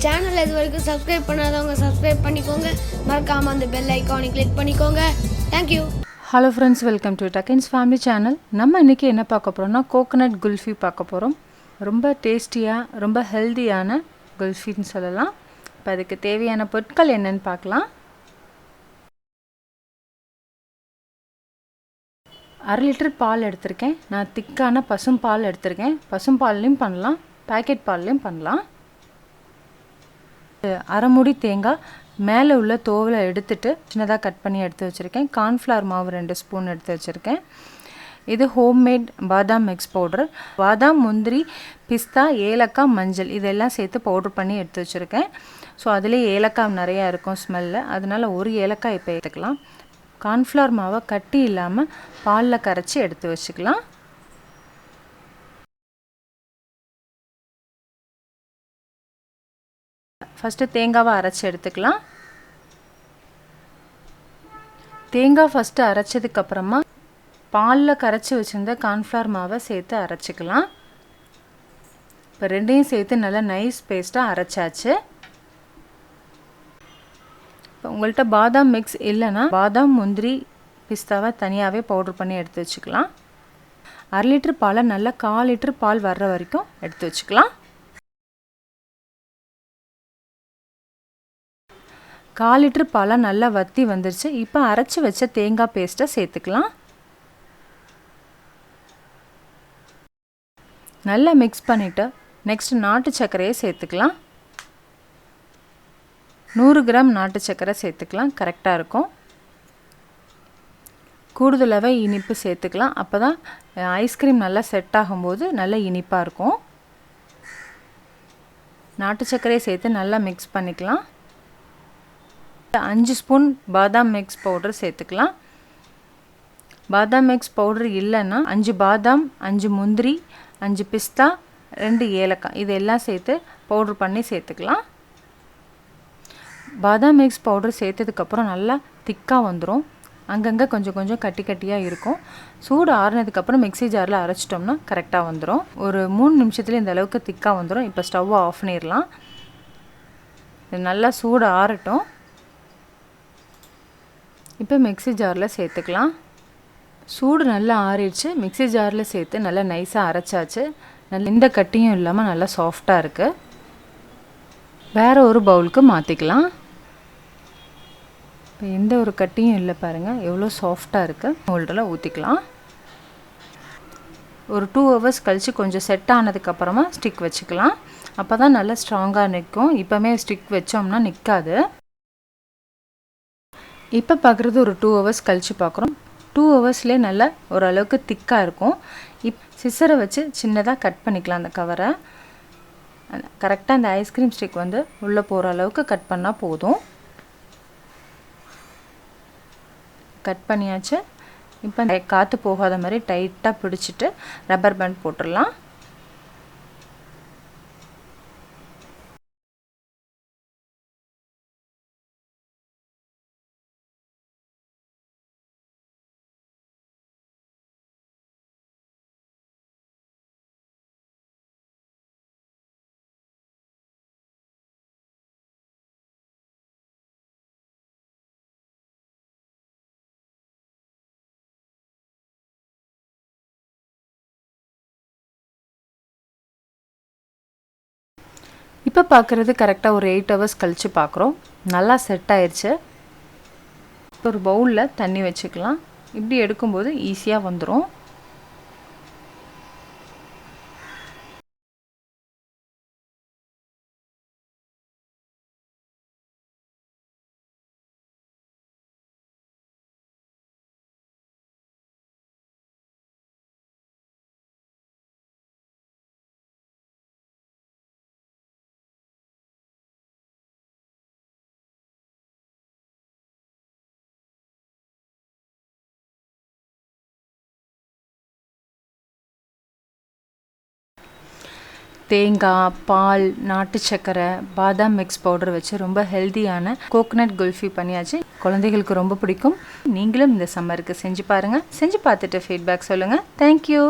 சேனலை இது வரைக்கும் சப்ஸ்கிரைப் பண்ணாதவங்க சப்ஸ்கிரைப் பண்ணிக்கோங்க. மறக்காமல் அந்த பெல் ஐக்கானை கிளிக் பண்ணிக்கோங்க. Thank you. Hello friends, welcome to டக்கின்ஸ் ஃபேமிலி சேனல். நம்ம இன்றைக்கி என்ன பார்க்க போகிறோம்னா கோகோனட் குல்ஃபி பார்க்க போகிறோம். ரொம்ப டேஸ்டியாக ரொம்ப ஹெல்த்தியான குல்ஃபின்னு சொல்லலாம். இப்போ அதுக்கு தேவையான பொருட்கள் என்னென்னு பார்க்கலாம். 1/2 லிட்டர் பால் எடுத்திருக்கேன். நான் திக்கான பசும்பால் எடுத்திருக்கேன். பசும்பால்லையும் பண்ணலாம், பேக்கெட் பால்லையும் பண்ணலாம். 1/2 மூடி தேங்காய் மேலே உள்ள தோலை எடுத்துட்டு சின்னதாக கட் பண்ணி எடுத்து வச்சுருக்கேன். கார்ன்ஃப்ளவர் மாவு 2 ஸ்பூன் எடுத்து வச்சுருக்கேன். இது ஹோம்மேட் பாதாம் மிக்ஸ் பவுடர். பாதாம், முந்திரி, பிஸ்தா, ஏலக்காய், மஞ்சள் இதெல்லாம் சேர்த்து பவுட்ரு பண்ணி எடுத்து வச்சுருக்கேன். ஸோ அதுலேயே ஏலக்காய் நிறையா இருக்கும் ஸ்மெல்லில், அதனால் ஒரு ஏலக்காய் இப்போ எடுத்துக்கலாம். கார்ன்ஃப்ளவர் மாவை கட்டி இல்லாமல் பாலில் கரைச்சி எடுத்து வச்சுக்கலாம். ஃபஸ்ட்டு தேங்காவை அரைச்சி எடுத்துக்கலாம். தேங்காய் ஃபஸ்ட்டு அரைச்சதுக்கப்புறமா பாலில் கரைச்சி வச்சுருந்த கார்ன்ஃப்ளவர் மாவை சேர்த்து அரைச்சிக்கலாம். இப்போ ரெண்டையும் சேர்த்து நல்லா நைஸ் பேஸ்ட்டாக அரைச்சாச்சு. இப்போ உங்கள்கிட்ட பாதாம் மிக்ஸ் இல்லைன்னா பாதாம், முந்திரி, பிஸ்தாவை தனியாகவே பவுட்ரு பண்ணி எடுத்து வச்சுக்கலாம். 1/2 லிட்டர் பாலை நல்லா 1/4 லிட்டர் பால் வர்ற வரைக்கும் எடுத்து வச்சுக்கலாம். 1/4 லிட்டர் பாலாக நல்லா வற்றி வந்துருச்சு. இப்போ அரைச்சி வச்ச தேங்காய் பேஸ்ட்டை சேர்த்துக்கலாம். நல்லா மிக்ஸ் பண்ணிவிட்டு நெக்ஸ்ட் நாட்டு சர்க்கரையை சேர்த்துக்கலாம். 100 கிராம் நாட்டு சர்க்கரை சேர்த்துக்கலாம், கரெக்டாக இருக்கும். கூடுதலாகவே இனிப்பு சேர்த்துக்கலாம், அப்போ தான் ஐஸ்கிரீம் நல்லா செட் ஆகும்போது நல்லா இனிப்பாக இருக்கும். நாட்டு சர்க்கரையை சேர்த்து நல்லா மிக்ஸ் பண்ணிக்கலாம். 5 ஸ்பூன் பாதாம் மிக்ஸ் பவுடர் சேர்த்துக்கலாம். பாதாம் மிக்ஸ் பவுடர் இல்லைன்னா 5 பாதாம், 5 முந்திரி, 5 பிஸ்தா, 2 ஏலக்காய் இதெல்லாம் சேர்த்து பவுட்ரு பண்ணி சேர்த்துக்கலாம். பாதாம் மிக்ஸ் பவுடர் சேர்த்ததுக்கப்புறம் நல்லா திக்காக வந்துடும். அங்கங்கே கொஞ்சம் கொஞ்சம் கட்டி கட்டியாக இருக்கும். சூடு ஆறுனதுக்கப்புறம் மிக்ஸி ஜாரில் அரைச்சிட்டோம்னா கரெக்டாக வந்துடும். ஒரு 3 நிமிஷத்துல இந்த அளவுக்கு திக்காக வந்துடும். இப்போ ஸ்டவ்வை ஆஃப் பண்ணிடலாம். இது நல்லா சூடு ஆறட்டும். இப்போ மிக்ஸி ஜாரில் சேர்த்துக்கலாம். சூடு நல்லா ஆறிடுச்சு. மிக்ஸி ஜாரில் சேர்த்து நல்லா நைஸாக அரைச்சாச்சு. நல்ல எந்த கட்டியும் இல்லாமல் நல்லா சாஃப்டாக இருக்குது. வேறு ஒரு பவுலுக்கு மாற்றிக்கலாம். இப்போ எந்த ஒரு கட்டியும் இல்லை, பாருங்கள் எவ்வளோ சாஃப்டாக இருக்குது. ஹோல்டரில் ஊற்றிக்கலாம். ஒரு 2 ஹவர்ஸ் கழித்து கொஞ்சம் செட் ஆனதுக்கப்புறமா ஸ்டிக் வச்சுக்கலாம். அப்போ தான் நல்லா ஸ்ட்ராங்காக நிற்கும். இப்போமே ஸ்டிக் வச்சோம்னா நிற்காது. இப்போ பார்க்குறது ஒரு 2 ஹவர்ஸ் கழித்து பார்க்குறோம். 2 ஹவர்ஸ்லேயே நல்லா ஓரளவுக்கு திக்காக இருக்கும். சிசரை வச்சு சின்னதாக கட் பண்ணிக்கலாம். அந்த கவரை கரெக்டாக அந்த ஐஸ்கிரீம் ஸ்டிக் வந்து உள்ளே போகிற அளவுக்கு கட் பண்ணால் போதும். கட் பண்ணியாச்சு. இப்போ காற்று போகாத மாதிரி டைட்டாக பிடிச்சிட்டு ரப்பர் பேண்ட் போட்டுடலாம். இப்போ பார்க்குறது கரெக்டாக ஒரு 8 ஹவர்ஸ் கழித்து பார்க்குறோம். நல்லா செட் ஆயிடுச்சு. ஒரு பவுலில் தண்ணி வச்சுக்கலாம். இப்படி எடுக்கும்போது ஈஸியாக வந்துடும். தேங்காய், பால், நாட்டு சர்க்கரை, பாதாம் மிக்ஸ் பவுடர் வச்சு ரொம்ப ஹெல்த்தியான கோகோனட் குல்ஃபி பண்ணியாச்சு. குழந்தைகளுக்கு ரொம்ப பிடிக்கும். நீங்களும் இந்த சம்மருக்கு செஞ்சு பாருங்கள். செஞ்சு பார்த்துட்டு ஃபீட்பேக் சொல்லுங்கள். தேங்க்யூ.